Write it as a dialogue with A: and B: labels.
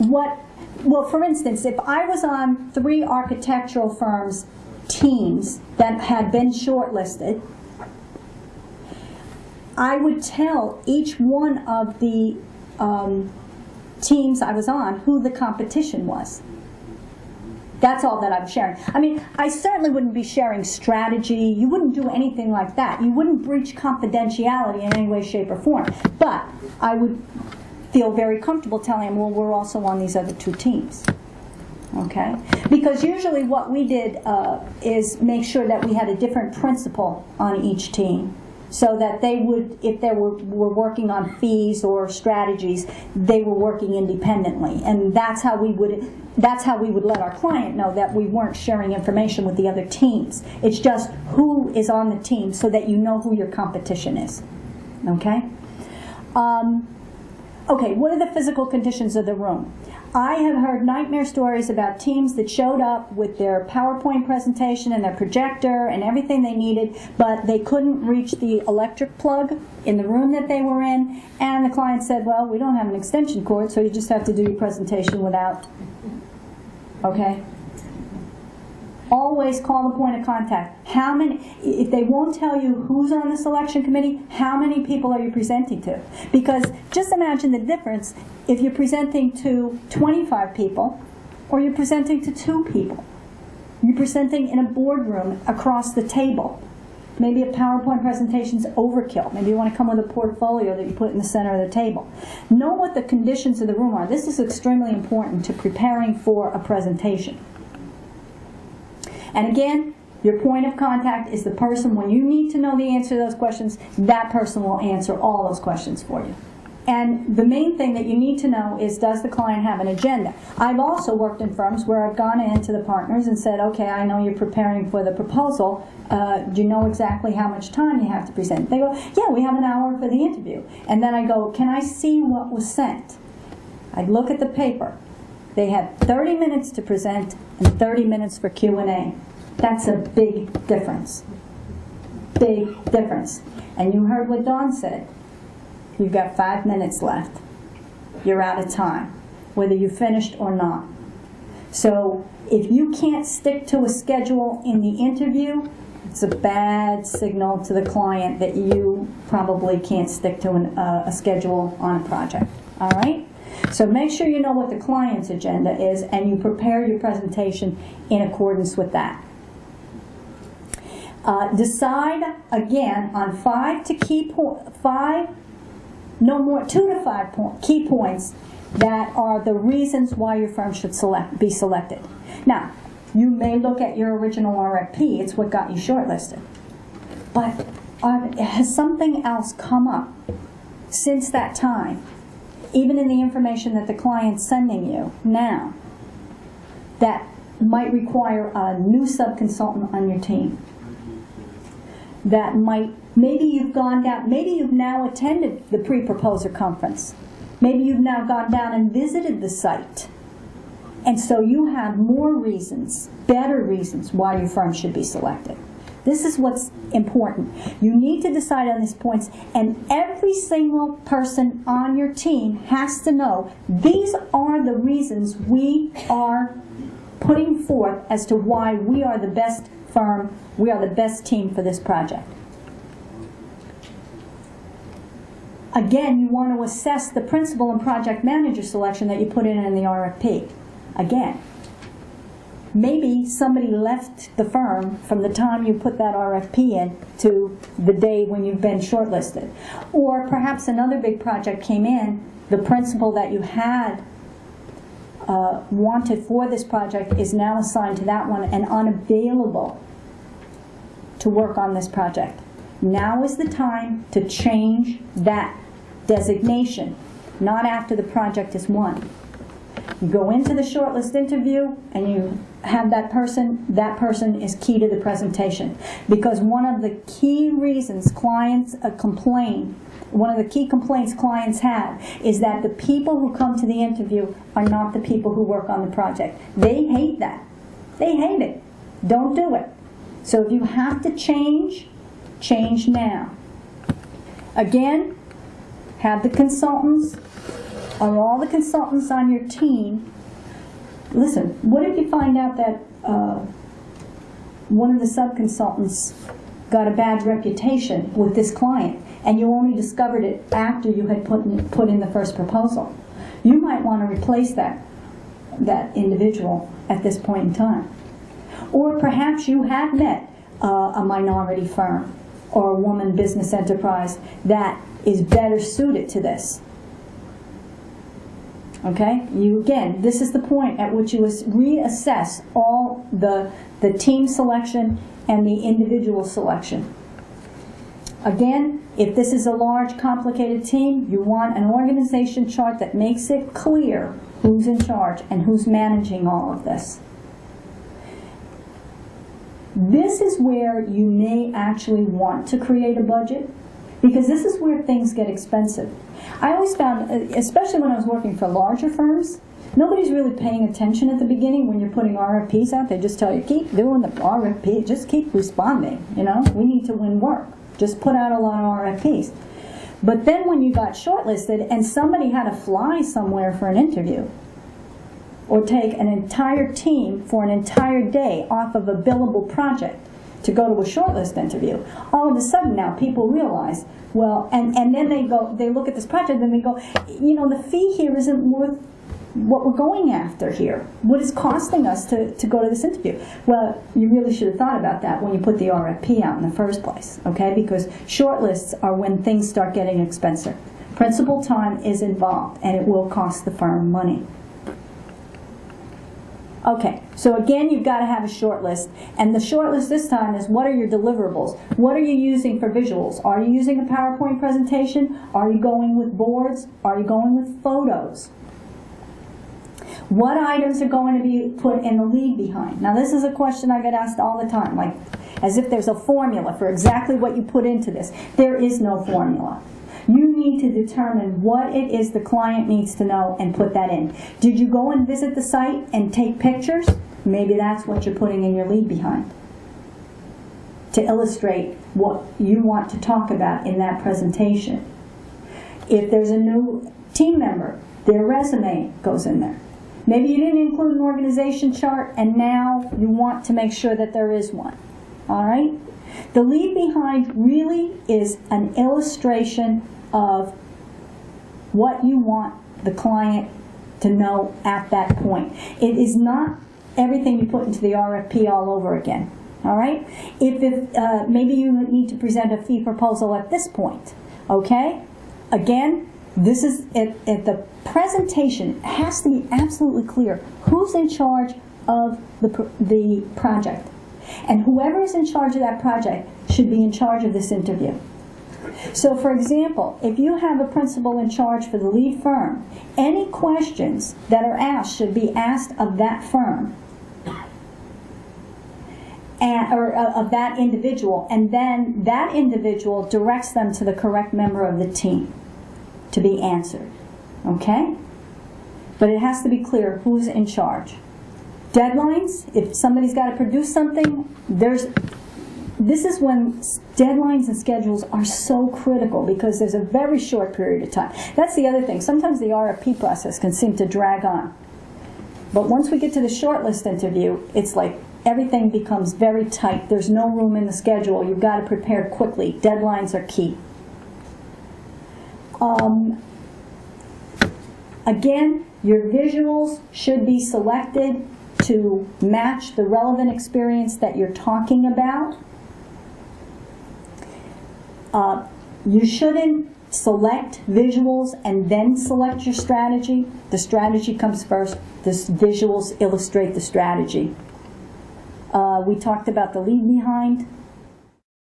A: well, for instance, if I was on 3 architectural firms' teams that had been shortlisted, I would tell each one of the teams I was on who the competition was. That's all that I'm sharing. I mean, I certainly wouldn't be sharing strategy. You wouldn't do anything like that. You wouldn't breach confidentiality in any way, shape, or form. But I would feel very comfortable telling them, well, we're also on these other 2 teams. Okay? Because usually what we did is make sure that we had a different principal on each team, so that they would, if they were working on fees or strategies, they were working independently. And that's how we would let our client know that we weren't sharing information with the other teams. It's just who is on the team, so that you know who your competition is. Okay? Okay, what are the physical conditions of the room? I have heard nightmare stories about teams that showed up with their PowerPoint presentation and their projector and everything they needed, but they couldn't reach the electric plug in the room that they were in, and the client said, well, we don't have an extension cord, so you just have to do your presentation without. Okay? Always call the point of contact. How many, if they won't tell you who's on the selection committee, how many people are you presenting to? Because just imagine the difference if you're presenting to 25 people or you're presenting to 2 people. You're presenting in a boardroom across the table. Maybe a PowerPoint presentation's overkill. Maybe you want to come with a portfolio that you put in the center of the table. Know what the conditions of the room are. This is extremely important to preparing for a presentation. And again, your point of contact is the person, when you need to know the answer to those questions, that person will answer all those questions for you. And the main thing that you need to know is, does the client have an agenda? I've also worked in firms where I've gone into the partners and said, okay, I know you're preparing for the proposal. Do you know exactly how much time you have to present? They go, yeah, we have an hour for the interview. And then I go, can I see what was sent? I'd look at the paper. They had 30 minutes to present and 30 minutes for Q&A. That's a big difference. Big difference. And you heard what Dawn said. You've got 5 minutes left. You're out of time, whether you finished or not. So if you can't stick to a schedule in the interview, it's a bad signal to the client that you probably can't stick to a schedule on a project. All right? So make sure you know what the client's agenda is and you prepare your presentation in accordance with that. Decide again on 2 to 5 key points that are the reasons why your firm should be selected. Now, you may look at your original RFP, it's what got you shortlisted. But has something else come up since that time, even in the information that the client's sending you now, that might require a new sub-consultant on your team? That might, maybe you've gone down, maybe you've now attended the pre-proposer conference. Maybe you've now gone down and visited the site. And so you have more reasons, better reasons why your firm should be selected. This is what's important. You need to decide on these points, and every single person on your team has to know these are the reasons we are putting forth as to why we are the best firm, we are the best team for this project. Again, you want to assess the principal and project manager selection that you put in the RFP. Again, maybe somebody left the firm from the time you put that RFP in to the day when you've been shortlisted. Or perhaps another big project came in, the principal that you had wanted for this project is now assigned to that one and unavailable to work on this project. Now is the time to change that designation, not after the project is won. You go into the shortlist interview and you have that person is key to the presentation. Because one of the key reasons clients complain, one of the key complaints clients have is that the people who come to the interview are not the people who work on the project. They hate that. They hate it. Don't do it. So if you have to change now. Again, have the consultants are all the consultants on your team, listen, what if you find out that one of the sub-consultants got a bad reputation with this client, and you only discovered it after you had put in the first proposal? You might want to replace that individual at this point in time. Or perhaps you have met a minority firm or a woman business enterprise that is better suited to this. Okay? Again, this is the point at which you reassess all the team selection and the individual selection. Again, if this is a large, complicated team, you want an organization chart that makes it clear who's in charge and who's managing all of this. This is where you may actually want to create a budget, because this is where things get expensive. I always found, especially when I was working for larger firms, nobody's really paying attention at the beginning when you're putting RFPs out. They just tell you, keep doing the RFP, just keep responding. You know, we need to win work. Just put out a lot of RFPs. But then when you got shortlisted and somebody had to fly somewhere for an interview, or take an entire team for an entire day off of a billable project to go to a shortlist interview, all of a sudden now people realize, well, and then they look at this project and they go, you know, the fee here isn't worth what we're going after here. What is costing us to go to this interview? Well, you really should have thought about that when you put the RFP out in the first place, okay? Because shortlists are when things start getting expensive. Principal time is involved, and it will cost the firm money. Okay, so again, you've got to have a short list. And the short list this time is, what are your deliverables? What are you using for visuals? Are you using a PowerPoint presentation? Are you going with boards? Are you going with photos? What items are going to be put in the leave behind? Now, this is a question I get asked all the time, like as if there's a formula for exactly what you put into this. There is no formula. You need to determine what it is the client needs to know and put that in. Did you go and visit the site and take pictures? Maybe that's what you're putting in your leave behind, to illustrate what you want to talk about in that presentation. If there's a new team member, their resume goes in there. Maybe you didn't include an organization chart, and now you want to make sure that there is one. All right? The leave behind really is an illustration of what you want the client to know at that point. It is not everything you put into the RFP all over again. All right? If maybe you need to present a fee proposal at this point. Okay? Again, this is at the presentation. It has to be absolutely clear who's in charge of the project. And whoever is in charge of that project should be in charge of this interview. So, for example, if you have a principal in charge for the lead firm, any questions that are asked should be asked of that firm, or of that individual, and then that individual directs them to the correct member of the team to be answered. Okay? But it has to be clear who's in charge. Deadlines, if somebody's got to produce something, this is when deadlines and schedules are so critical, because there's a very short period of time. That's the other thing. Sometimes the RFP process can seem to drag on. But once we get to the shortlist interview, it's like everything becomes very tight. There's no room in the schedule. You've got to prepare quickly. Deadlines are key. Again, your visuals should be selected to match the relevant experience that you're talking about. You shouldn't select visuals and then select your strategy. The strategy comes first. The visuals illustrate the strategy. We talked about the leave behind.